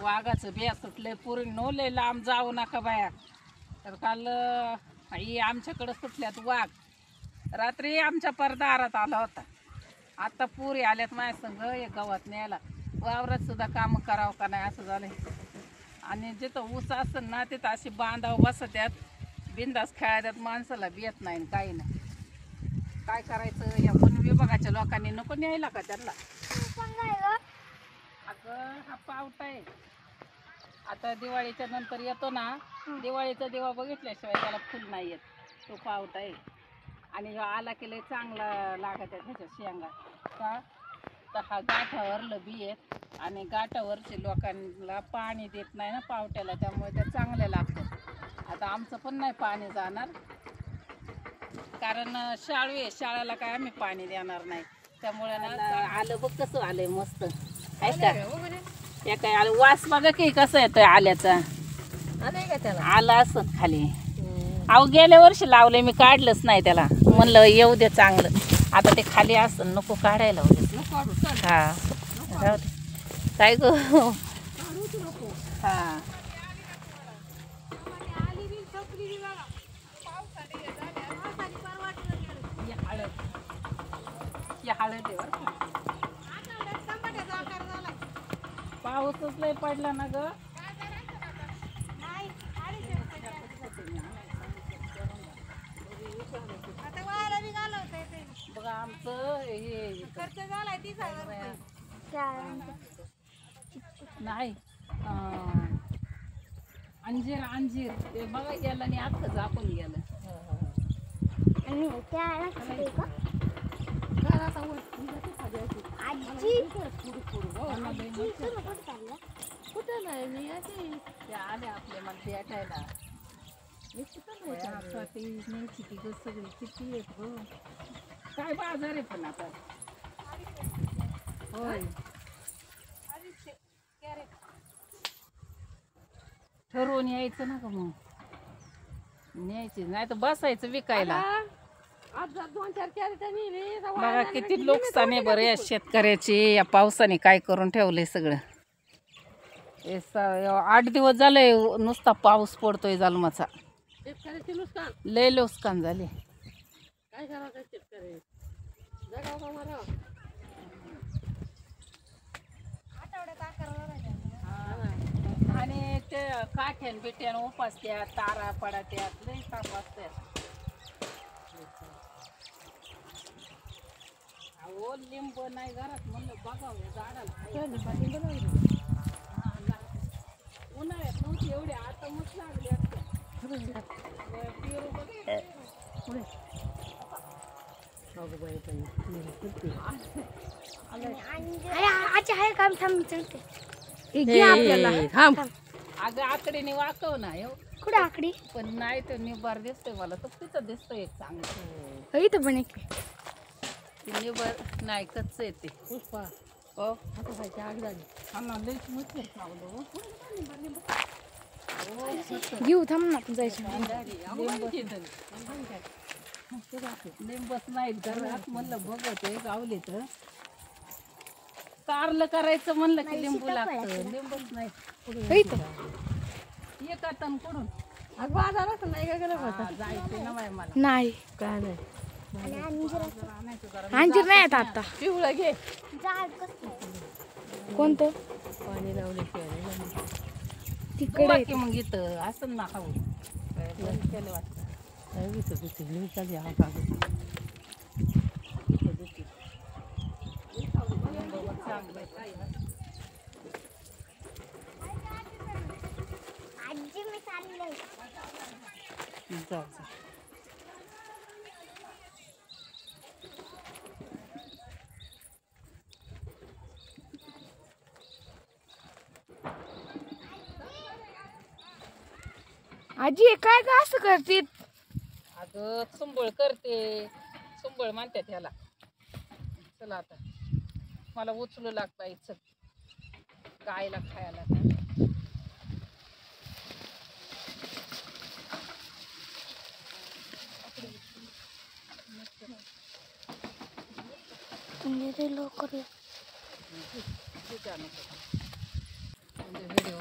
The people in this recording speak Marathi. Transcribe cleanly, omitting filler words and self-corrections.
वाघाचं बिया सुटले पुरी नो लय लांब जाऊ नका बाया. तर काल आई आमच्याकडं सुटल्यात वाघ. रात्री आमच्या परदारात आला होता. आता पुरी आल्यात माझ्या संग एक गावात न्यायला. वावरात सुद्धा कामं करावं का नाही असं झालंय. आणि जिथं ऊस असेल ना तिथं अशी बांधावं बसत्यात, बिंदास खेळायच्यात, माणसाला बियत नाही काही नाही. काय करायचं या वन विभागाच्या लोकांनी नको न्यायला का त्यांना. अगं हा पावटा आहे. आता दिवाळीच्या नंतर येतो ना, दिवाळीचा दिवा बघितल्याशिवाय त्याला फुल नाही येत. तो पावटा आहे. आणि हा आला की लय चांगला लागत आहे त्याच्या शेंगा का. तर हा गाठावरलं बी आहेत आणि गाठावरचे लोकांना पाणी देत नाही ना पावट्याला, त्यामुळे त्या चांगल्या लागतात. आता आमचं पण नाही पाणी जाणार कारण शाळू आहे. शाळाला काय आम्ही पाणी देणार नाही. त्यामुळे ना आलं बघ कसं आलंय मस्त आहे का. या काय आलं वास बघा की कसं येतोय आल्याचा. आलं असत खाली. अहो गेल्या वर्षी लावले मी, काढलंच नाही त्याला. म्हणलं येऊ दे चांगलं. आता ते खाली असं नको काढायला वगैरे. हा राहू दे. काय गो हा हळद आहे बरं का. पाऊसच लय पडला ना ग. बघा आमचं हे खर्च झालाय 30,000 नाही. अंजीर अंजीर ते बघा गेलं आणि अख्खं झाकून गेलं. कुठं नाही मी आले आपले मला भेटायला. न्यायची ती गं सगळी किती आहेत हो. काय बाजार आहे पण आता. होय ठरवून यायचं ना का मग. न्यायची नाही तर बसायचं विकायला. बघा किती नुकसान आहे बरं या शेतकऱ्याची. या पावसाने काय करून ठेवलंय सगळं. 8 दिवस झाले नुसता पाऊस पडतोय जन्माचा. लय नुकसान झाले. काय करायचं शेतकरी जगाव का मराव. आणि ते काठ्यान बिट्यान उपासत्यात, तारा पडत्यात, लय ताप असतात. अहो लिंब नाही घरात म्हणलं बघावं झाडाला. उन्हाळ्यात नव्हती एवढी, आता मस्त लागली असते. अगं आकडीने वाकव ना. कुठे आकडी पण नाही तर निबार दिसतोय मला. तर तिथं दिसतोय एक चांगलं. इथं पण एक निबर नाही कच्च येते. पुष्पा हो आग झाली. हा ना लईच मोठं चावलं. घेऊ थांब ना जायचं. लिंबच नाही घरात म्हणलं बघत आहे गावले तर. कारलं करायचं म्हणलं की लिंबू लागतं. लिंबच नाही. एक तन कुठून बाजारात नाही का जायचं ना बाय मला. नाही काय नाही. अंजीर नाही येत आता. पिवळं घे. कोणतं पाणी लावले तिकडे की मग इथं असं ना खाऊ केलं वाटतं. आजी काय का असं करते. अगं चुंबळ करते. चुंबळ म्हणते त्याला. चला आता मला उचलू लागता इथं गायला खायला. लवकर व्हिडिओ